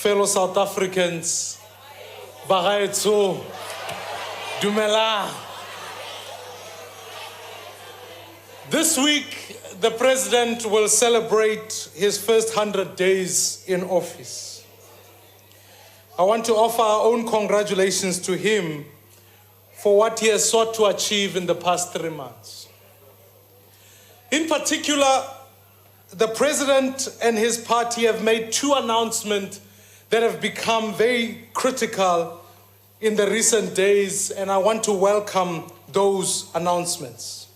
fellow South Africans, Bagaetso, Dumela. This week, the President will celebrate his first 100 days in office. I want to offer our own congratulations to him for what he has sought to achieve in the past 3 months. In particular, the President and his party have made 2 announcements that have become very critical in the recent days, and I want to welcome those announcements.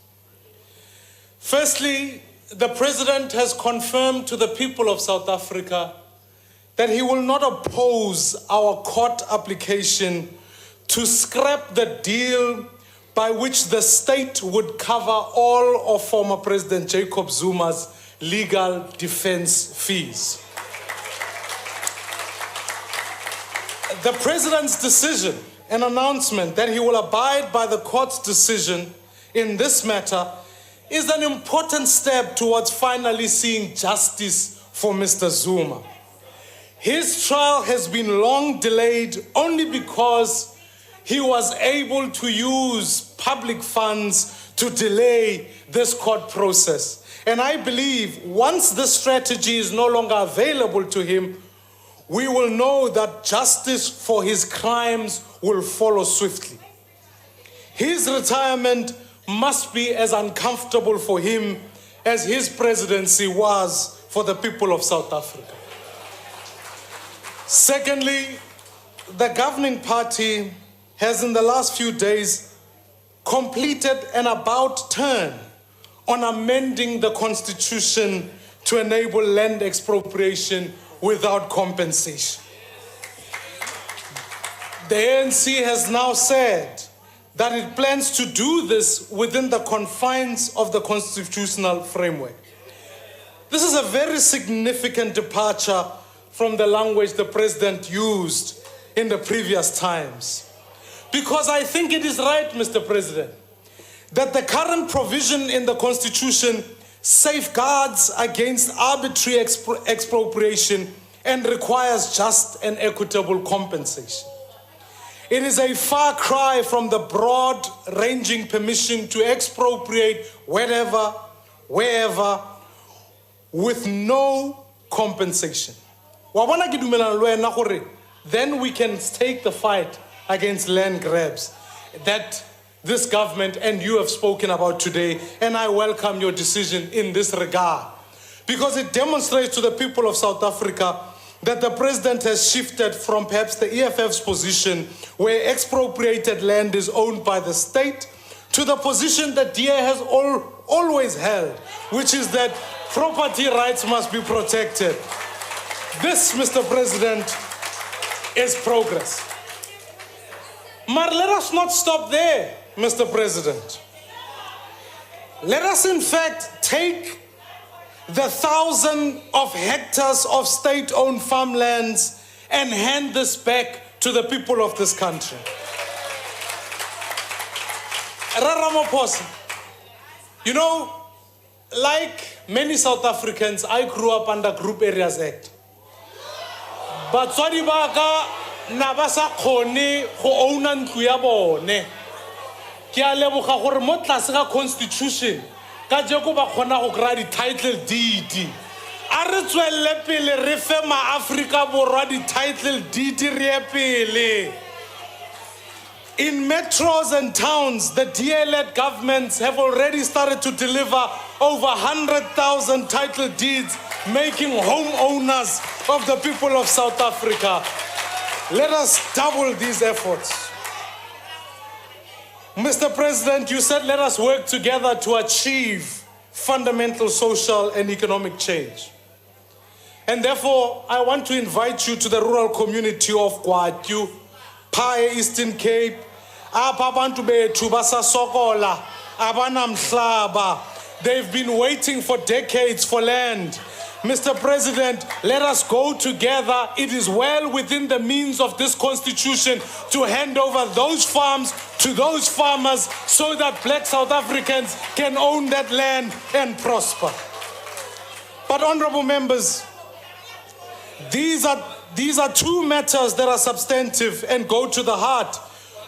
Firstly, the President has confirmed to the people of South Africa that he will not oppose our court application to scrap the deal by which the state would cover all of former President Jacob Zuma's legal defense fees. The President's decision and announcement that he will abide by the court's decision in this matter is an important step towards finally seeing justice for Mr. Zuma. His trial has been long delayed only because he was able to use public funds to delay this court process. And I believe once this strategy is no longer available to him, we will know that justice for his crimes will follow swiftly. His retirement must be as uncomfortable for him as his presidency was for the people of South Africa. Secondly, the governing party has in the last few days completed an about turn on amending the Constitution to enable land expropriation without compensation. The ANC has now said that it plans to do this within the confines of the constitutional framework. This is a very significant departure from the language the President used in the previous times. Because I think it is right, Mr. President, that the current provision in the Constitution safeguards against arbitrary expropriation and requires just and equitable compensation. It is a far cry from the broad-ranging permission to expropriate wherever, wherever, with no compensation. Then we can take the fight against land grabs that this government and you have spoken about today, and I welcome your decision in this regard, because it demonstrates to the people of South Africa that the President has shifted from perhaps the EFF's position where expropriated land is owned by the state to the position that DA has always held, which is that property rights must be protected. This, Mr. President, is progress. But let us not stop there, Mr. President. Let us, in fact, take the 1,000 of hectares of state-owned farmlands and hand this back to the people of this country. Ramaphosa, you know, like many South Africans, I grew up under Group Areas Act. But sorry baka nabasa khone go ouna ntlo ya bone. Ke a leboga gore mo tlase ga constitution ka jeko ba khona go kry di-title deed. A re tswelle pele re fe ma-Afrika Borwa di-title deed re ye pele. In metros and towns, the DA-led governments have already started to deliver over 100,000 title deeds, making homeowners of the people of South Africa. Let us double these efforts. Mr. President, you said let us work together to achieve fundamental social and economic change. And therefore, I want to invite you to the rural community of Kwatyu, Pae, Eastern Cape, Abantu bethu basasokola, abanamhlaba. They've been waiting for decades for land. Mr. President, let us go together. It is well within the means of this constitution to hand over those farms to those farmers so that black South Africans can own that land and prosper. But honorable members, These are two matters that are substantive and go to the heart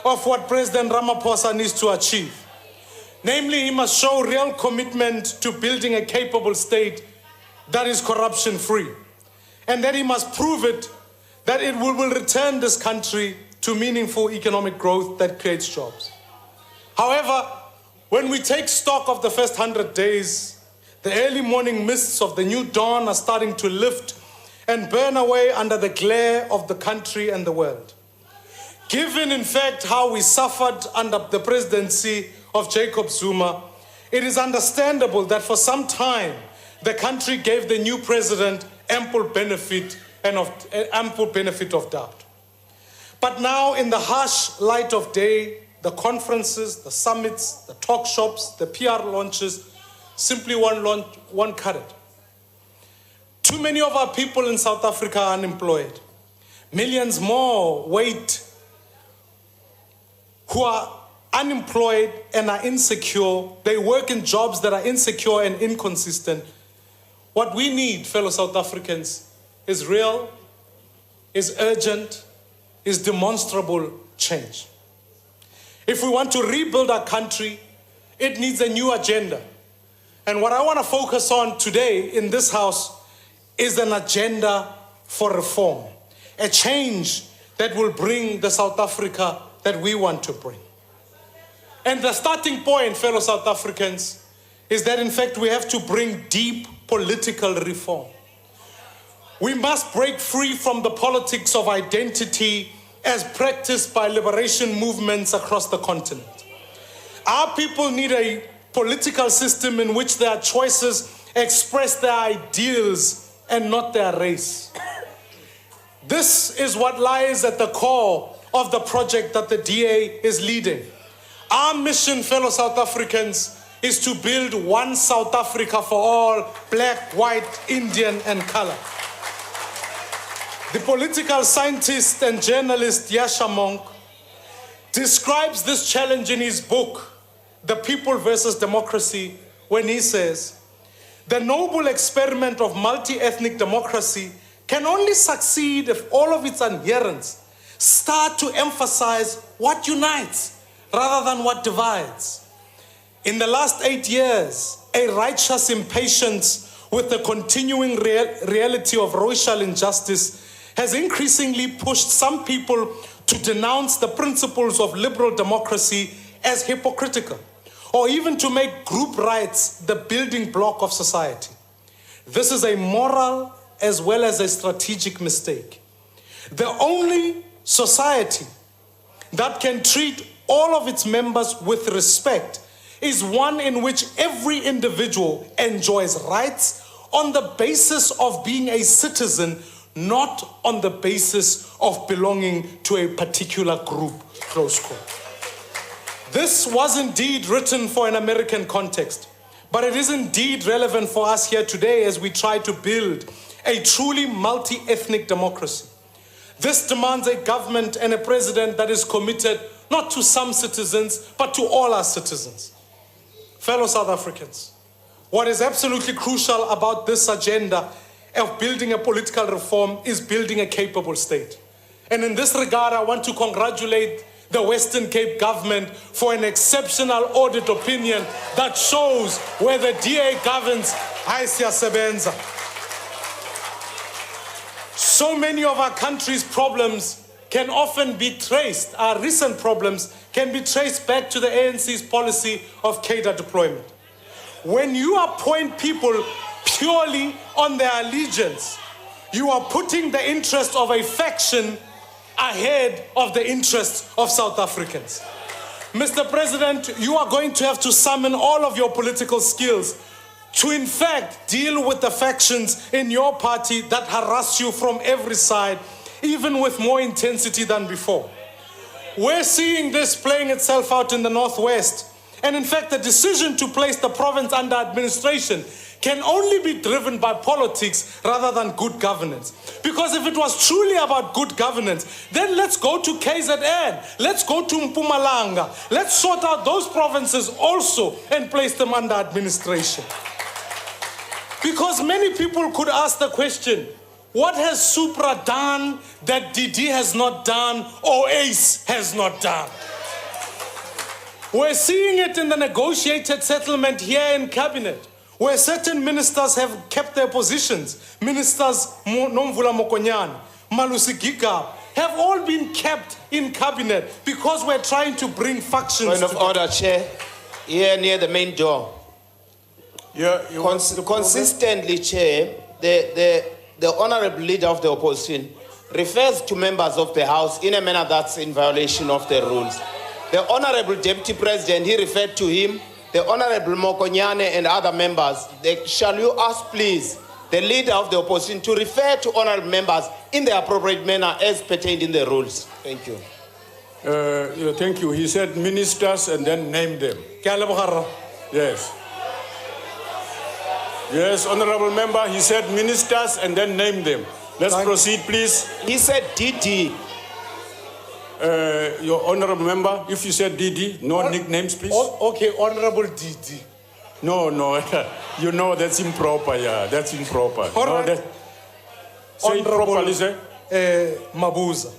of what President Ramaphosa needs to achieve. Namely, he must show real commitment to building a capable state that is corruption-free. And that he must prove it, that it will return this country to meaningful economic growth that creates jobs. However, when we take stock of the first 100 days, the early morning mists of the new dawn are starting to lift and burn away under the glare of the country and the world. Given, in fact, how we suffered under the presidency of Jacob Zuma, it is understandable that for some time, the country gave the new president ample benefit of doubt. But now, in the harsh light of day, the conferences, the summits, the talk shops, the PR launches simply won't cut it. Too many of our people in South Africa are unemployed. Millions more wait who are unemployed and are insecure. They work in jobs that are insecure and inconsistent. What we need, fellow South Africans, is real, is urgent, is demonstrable change. If we want to rebuild our country, it needs a new agenda. And what I want to focus on today in this house is an agenda for reform, a change that will bring the South Africa that we want to bring. And the starting point, fellow South Africans, is that in fact we have to bring deep political reform. We must break free from the politics of identity as practiced by liberation movements across the continent. Our people need a political system in which their choices express their ideals and not their race. This is what lies at the core of the project that the DA is leading. Our mission, fellow South Africans, is to build one South Africa for all, black, white, Indian, and color. The political scientist and journalist Yasha Monk describes this challenge in his book, The People versus Democracy, when he says, "The noble experiment of multi-ethnic democracy can only succeed if all of its adherents start to emphasize what unites rather than what divides. In the last 8 years, a righteous impatience with the continuing reality of racial injustice has increasingly pushed some people to denounce the principles of liberal democracy as hypocritical, or even to make group rights the building block of society. This is a moral as well as a strategic mistake. The only society that can treat all of its members with respect is one in which every individual enjoys rights on the basis of being a citizen, not on the basis of belonging to a particular group," close quote. This was indeed written for an American context, but it is indeed relevant for us here today as we try to build a truly multi-ethnic democracy. This demands a government and a president that is committed not to some citizens, but to all our citizens. Fellow South Africans, what is absolutely crucial about this agenda of building a political reform is building a capable state. And in this regard, I want to congratulate the Western Cape government for an exceptional audit opinion that shows where the DA governs, hayi siyasebenza. So many of our country's problems can often be traced, our recent problems can be traced back to the ANC's policy of cadre deployment. When you appoint people purely on their allegiance, you are putting the interest of a faction ahead of the interests of South Africans. Mr. President, you are going to have to summon all of your political skills to in fact deal with the factions in your party that harass you from every side, even with more intensity than before. We're seeing this playing itself out in the Northwest. And in fact, the decision to place the province under administration can only be driven by politics rather than good governance. Because if it was truly about good governance, then let's go to KZN, let's go to Mpumalanga, let's sort out those provinces also and place them under administration. Because many people could ask the question, What has Supra done that DD has not done or ACE has not done? We're seeing it in the negotiated settlement here in cabinet, where certain ministers have kept their positions. Ministers Nomvula Mokonyane, Malusi Gigab, have all been kept in cabinet because we're trying to bring factions. Point of order, Chair. Here near the main door. Yeah, Consistently, Chair, the Honorable Leader of the Opposition refers to members of the House in a manner that's in violation of the rules. The Honorable Deputy President, he referred to him, the Honorable Mokonyane and other members. Shall you ask, please, the Leader of the Opposition to refer to honorable members in the appropriate manner as pertained in the rules? Thank you. Thank you. He said ministers and then named them. Yes. Yes, Honorable Member, he said ministers and then named them. Let's proceed, please. He said DD. Your Honorable Member, if you said DD, no nicknames, please. Okay, Honorable DD. No, you know that's improper, yeah, that's improper. All right. Say it properly, sir. Mabuza.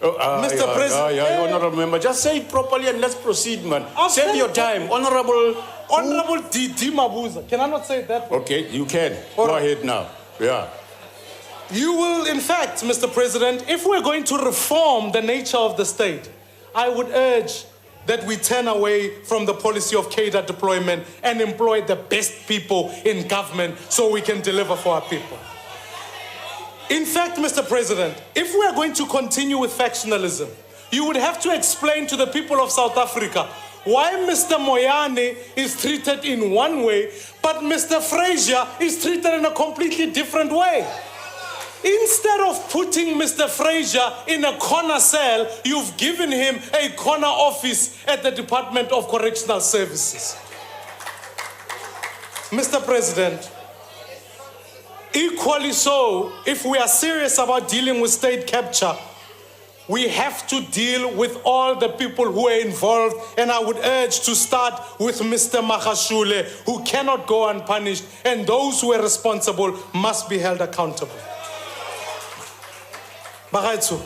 Mr. President. Honorable Member, just say it properly and let's proceed, man. Save your time. Honorable DD Mabuza. Can I not say it that way? Okay, you can. Go ahead now. Yeah. You will, in fact, Mr. President, if we're going to reform the nature of the state, I would urge that we turn away from the policy of cadre deployment and employ the best people in government so we can deliver for our people. In fact, Mr. President, if we are going to continue with factionalism, you would have to explain to the people of South Africa why Mr. Moyane is treated in one way, but Mr. Fraser is treated in a completely different way. Instead of putting Mr. Fraser in a corner cell, you've given him a corner office at the Department of Correctional Services. Mr. President, equally so, if we are serious about dealing with state capture, we have to deal with all the people who are involved, and I would urge to start with Mr. Magashule, who cannot go unpunished, and those who are responsible must be held accountable. Bagaitsu,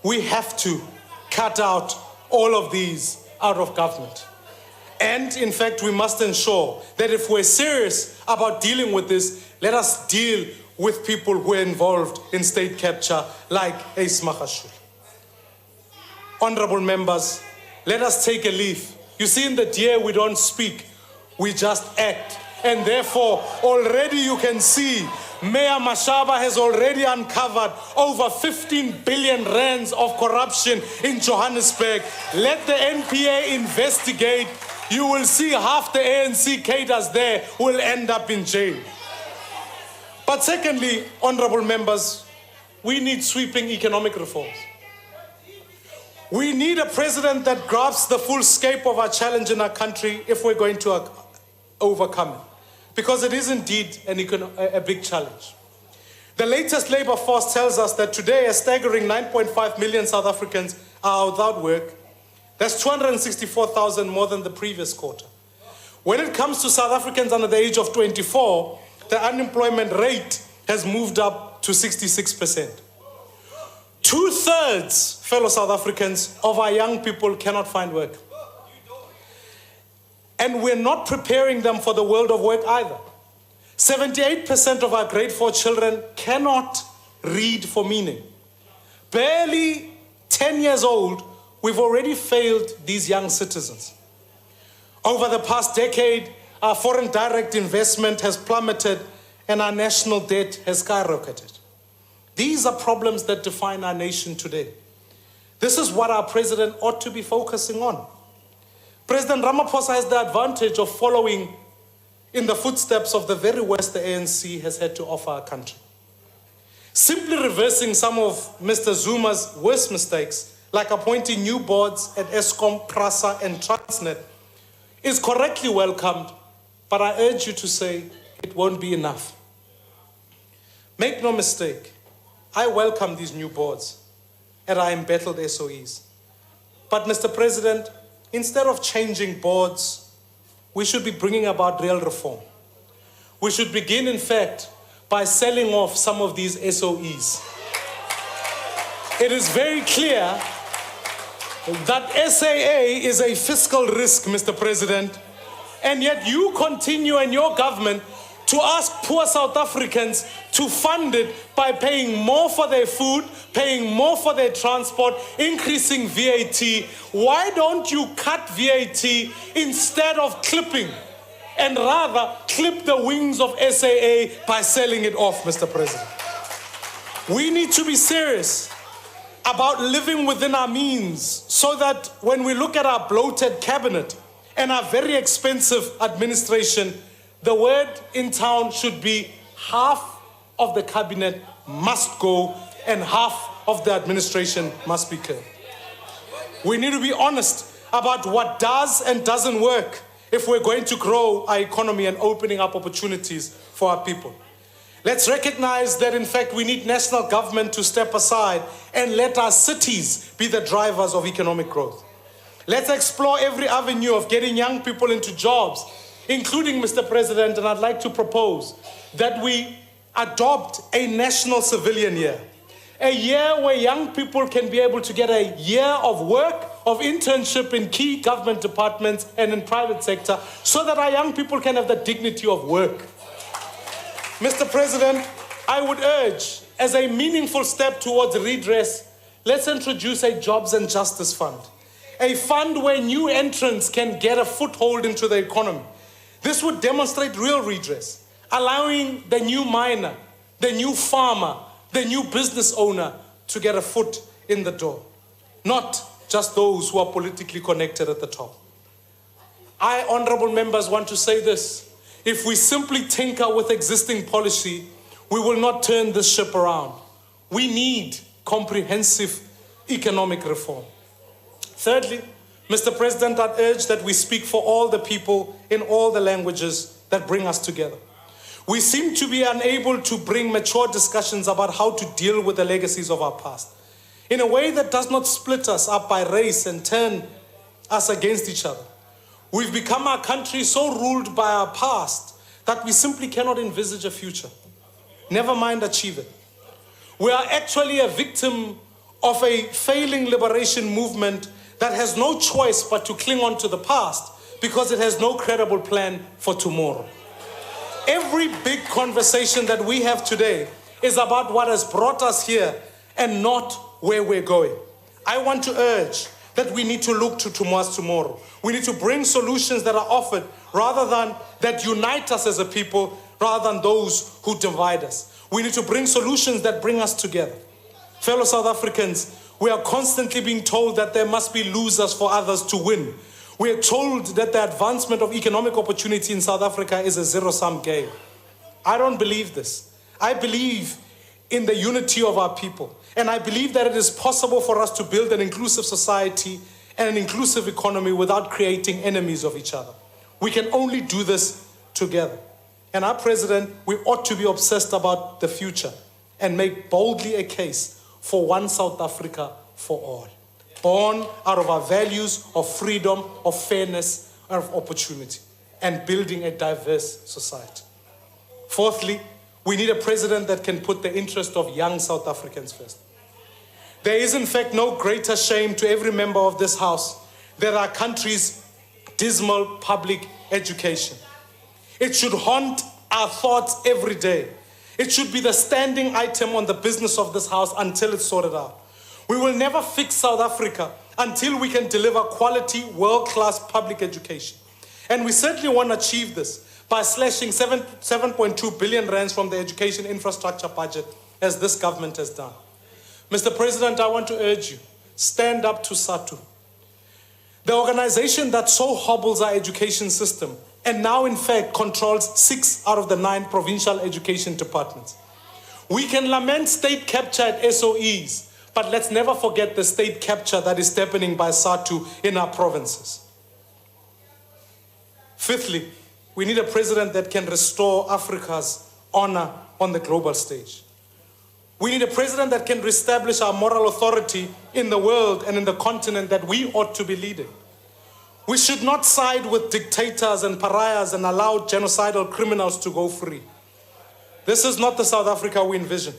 we have to cut out all of these out of government. And in fact, we must ensure that if we're serious about dealing with this, let us deal with people who are involved in state capture like Ace Magashule. Honorable members, let us take a leaf. You see, in the DA, we don't speak, we just act. And therefore, already you can see Mayor Mashaba has already uncovered over 15 billion rands of corruption in Johannesburg. Let the NPA investigate. You will see half the ANC cadres there will end up in jail. But secondly, honorable members, we need sweeping economic reforms. We need a president that grasps the full scope of our challenge in our country if we're going to overcome it. Because it is indeed a big challenge. The latest labor force tells us that today a staggering 9.5 million South Africans are without work. That's 264,000 more than the previous quarter. When it comes to South Africans under the age of 24, the unemployment rate has moved up to 66%. 2/3, fellow South Africans, of our young people cannot find work. And we're not preparing them for the world of work either. 78% of our grade 4 children cannot read for meaning. Barely 10 years old, we've already failed these young citizens. Over the past decade, our foreign direct investment has plummeted and our national debt has skyrocketed. These are problems that define our nation today. This is what our president ought to be focusing on. President Ramaphosa has the advantage of following in the footsteps of the very worst the ANC has had to offer our country. Simply reversing some of Mr. Zuma's worst mistakes, like appointing new boards at Eskom, PRASA, and Transnet, is correctly welcomed, but I urge you to say it won't be enough. Make no mistake, I welcome these new boards and our embattled SOEs. But Mr. President, instead of changing boards, we should be bringing about real reform. We should begin, in fact, by selling off some of these SOEs. It is very clear that SAA is a fiscal risk, Mr. President, and yet you continue in your government to ask poor South Africans to fund it by paying more for their food, paying more for their transport, increasing VAT. Why don't you cut VAT instead of clipping, and rather clip the wings of SAA by selling it off, Mr. President? We need to be serious about living within our means so that when we look at our bloated cabinet and our very expensive administration, the word in town should be half of the cabinet must go and half of the administration must be clear. We need to be honest about what does and doesn't work if we're going to grow our economy and opening up opportunities for our people. Let's recognize that, in fact, we need national government to step aside and let our cities be the drivers of economic growth. Let's explore every avenue of getting young people into jobs, including, Mr. President, and I'd like to propose that we adopt a national civilian year. A year where young people can be able to get a year of work, of internship in key government departments and in private sector, so that our young people can have the dignity of work. Mr. President, I would urge, as a meaningful step towards redress, let's introduce a Jobs and Justice Fund. A fund where new entrants can get a foothold into the economy. This would demonstrate real redress, allowing the new miner, the new farmer, the new business owner to get a foot in the door, not just those who are politically connected at the top. I, honorable members, want to say this. If we simply tinker with existing policy, we will not turn this ship around. We need comprehensive economic reform. Thirdly, Mr. President, I'd urge that we speak for all the people in all the languages that bring us together. We seem to be unable to bring mature discussions about how to deal with the legacies of our past in a way that does not split us up by race and turn us against each other. We've become our country so ruled by our past that we simply cannot envisage a future, never mind achieve it. We are actually a victim of a failing liberation movement that has no choice but to cling on to the past because it has no credible plan for tomorrow. Every big conversation that we have today is about what has brought us here and not where we're going. I want to urge that we need to look to tomorrow. We need to bring solutions that are offered rather than that unite us as a people, rather than those who divide us. We need to bring solutions that bring us together. Fellow South Africans, we are constantly being told that there must be losers for others to win. We are told that the advancement of economic opportunity in South Africa is a zero-sum game. I don't believe this. I believe in the unity of our people. And I believe that it is possible for us to build an inclusive society and an inclusive economy without creating enemies of each other. We can only do this together. And our president, we ought to be obsessed about the future and make boldly a case for one South Africa for all, born out of our values of freedom, of fairness, and of opportunity, and building a diverse society. Fourthly, we need a president that can put the interest of young South Africans first. There is, in fact, no greater shame to every member of this House than our country's dismal public education. It should haunt our thoughts every day. It should be the standing item on the business of this House until it's sorted out. We will never fix South Africa until we can deliver quality, world-class public education. And we certainly want to achieve this by slashing 7.2 billion rands from the education infrastructure budget, as this government has done. Mr. President, I want to urge you, stand up to SATU, the organization that so hobbles our education system and now, in fact, controls 6 out of the 9 provincial education departments. We can lament state capture at SOEs, but let's never forget the state capture that is happening by SATU in our provinces. Fifthly, we need a president that can restore Africa's honor on the global stage. We need a president that can reestablish our moral authority in the world and in the continent that we ought to be leading. We should not side with dictators and pariahs and allow genocidal criminals to go free. This is not the South Africa we envision.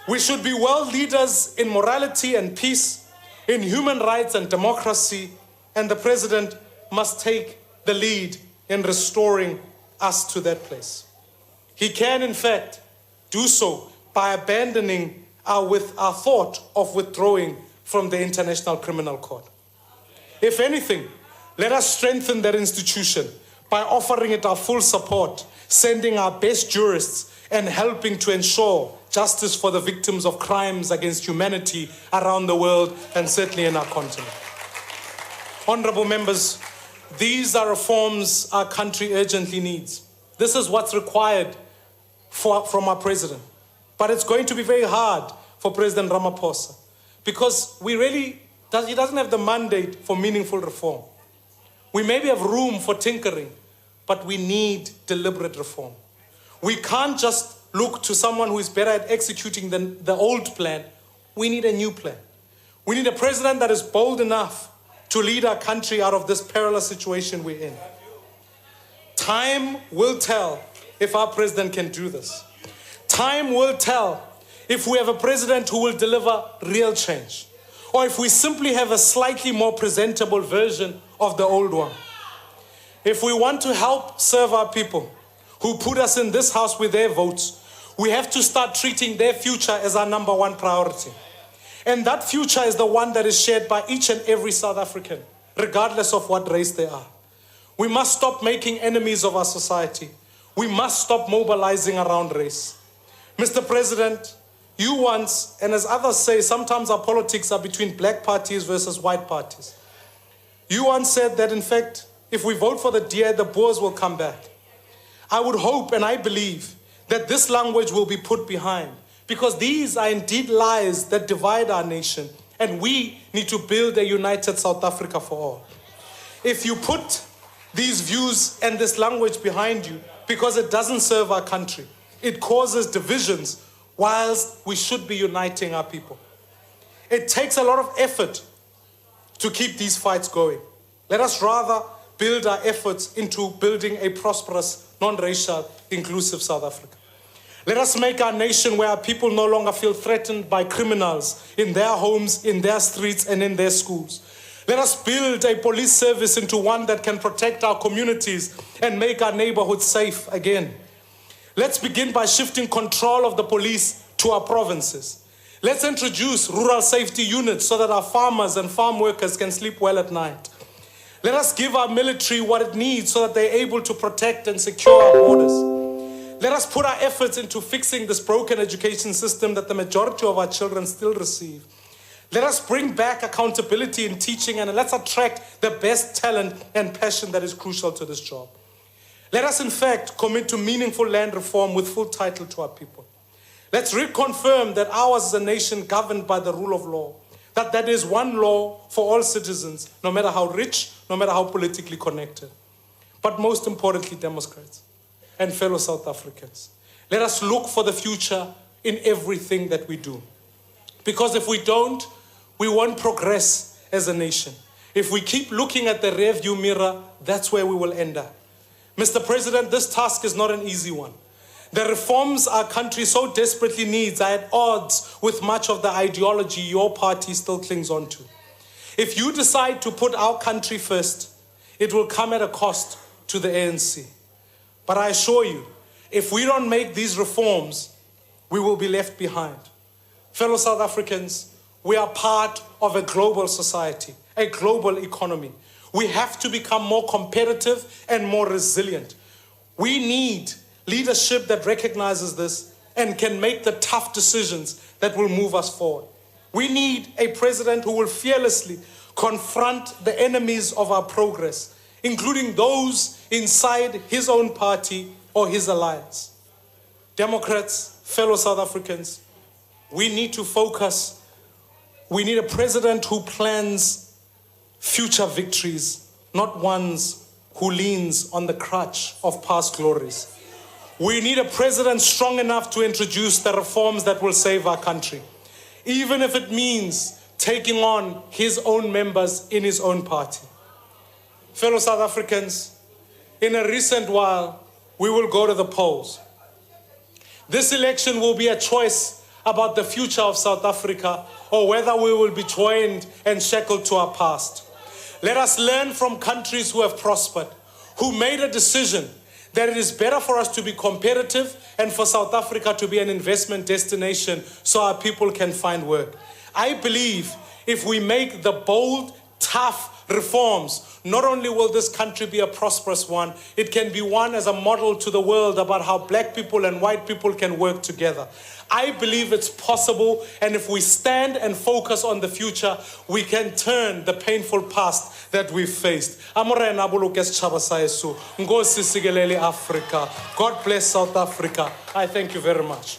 We should be world leaders in morality and peace, in human rights and democracy, and the president must take the lead in restoring us to that place. He can, in fact, do so by abandoning our thought of withdrawing from the International Criminal Court. If anything, let us strengthen that institution by offering it our full support, sending our best jurists, and helping to ensure justice for the victims of crimes against humanity around the world and certainly in our continent. Honorable members, these are reforms our country urgently needs. This is what's required from our president. But it's going to be very hard for President Ramaphosa because he doesn't have the mandate for meaningful reform. We maybe have room for tinkering, but we need deliberate reform. We can't just look to someone who is better at executing than the old plan. We need a new plan. We need a president that is bold enough to lead our country out of this perilous situation we're in. Time will tell if our president can do this. Time will tell if we have a president who will deliver real change, or if we simply have a slightly more presentable version of the old one. If we want to help serve our people who put us in this house with their votes, we have to start treating their future as our number one priority. And that future is the one that is shared by each and every South African, regardless of what race they are. We must stop making enemies of our society. We must stop mobilizing around race. Mr. President, you once, and as others say, sometimes our politics are between black parties versus white parties. You once said that, in fact, if we vote for the DA, the Boers will come back. I would hope and I believe that this language will be put behind, because these are indeed lies that divide our nation, and we need to build a united South Africa for all. If you put these views and this language behind you because it doesn't serve our country, it causes divisions whilst we should be uniting our people. It takes a lot of effort to keep these fights going. Let us rather build our efforts into building a prosperous, non-racial, inclusive South Africa. Let us make our nation where our people no longer feel threatened by criminals in their homes, in their streets, and in their schools. Let us build a police service into one that can protect our communities and make our neighborhoods safe again. Let's begin by shifting control of the police to our provinces. Let's introduce rural safety units so that our farmers and farm workers can sleep well at night. Let us give our military what it needs so that they're able to protect and secure our borders. Let us put our efforts into fixing this broken education system that the majority of our children still receive. Let us bring back accountability in teaching, and let's attract the best talent and passion that is crucial to this job. Let us, in fact, commit to meaningful land reform with full title to our people. Let's reconfirm that ours is a nation governed by the rule of law, that is one law for all citizens, no matter how rich, no matter how politically connected. But most importantly, Democrats and fellow South Africans, let us look for the future in everything that we do. Because if we don't, we won't progress as a nation. If we keep looking at the rearview mirror, that's where we will end up. Mr. President, this task is not an easy one. The reforms our country so desperately needs are at odds with much of the ideology your party still clings on to. If you decide to put our country first, it will come at a cost to the ANC. But I assure you, if we don't make these reforms, we will be left behind. Fellow South Africans, we are part of a global society, a global economy. We have to become more competitive and more resilient. We need leadership that recognizes this and can make the tough decisions that will move us forward. We need a president who will fearlessly confront the enemies of our progress, including those inside his own party or his alliance. Democrats, fellow South Africans, we need to focus. We need a president who plans future victories, not ones who leans on the crutch of past glories. We need a president strong enough to introduce the reforms that will save our country, even if it means taking on his own members in his own party. Fellow South Africans, in a recent while, we will go to the polls. This election will be a choice about the future of South Africa or whether we will be joined and shackled to our past. Let us learn from countries who have prospered, who made a decision that it is better for us to be competitive and for South Africa to be an investment destination so our people can find work. I believe if we make the bold, tough reforms, not only will this country be a prosperous one, it can be one as a model to the world about how black people and white people can work together. I believe it's possible, and if we stand and focus on the future, we can turn the painful past that we've faced. Amorena abuluke setjhaba sa heso. Nkosi sikelele Africa. God bless South Africa. I thank you very much.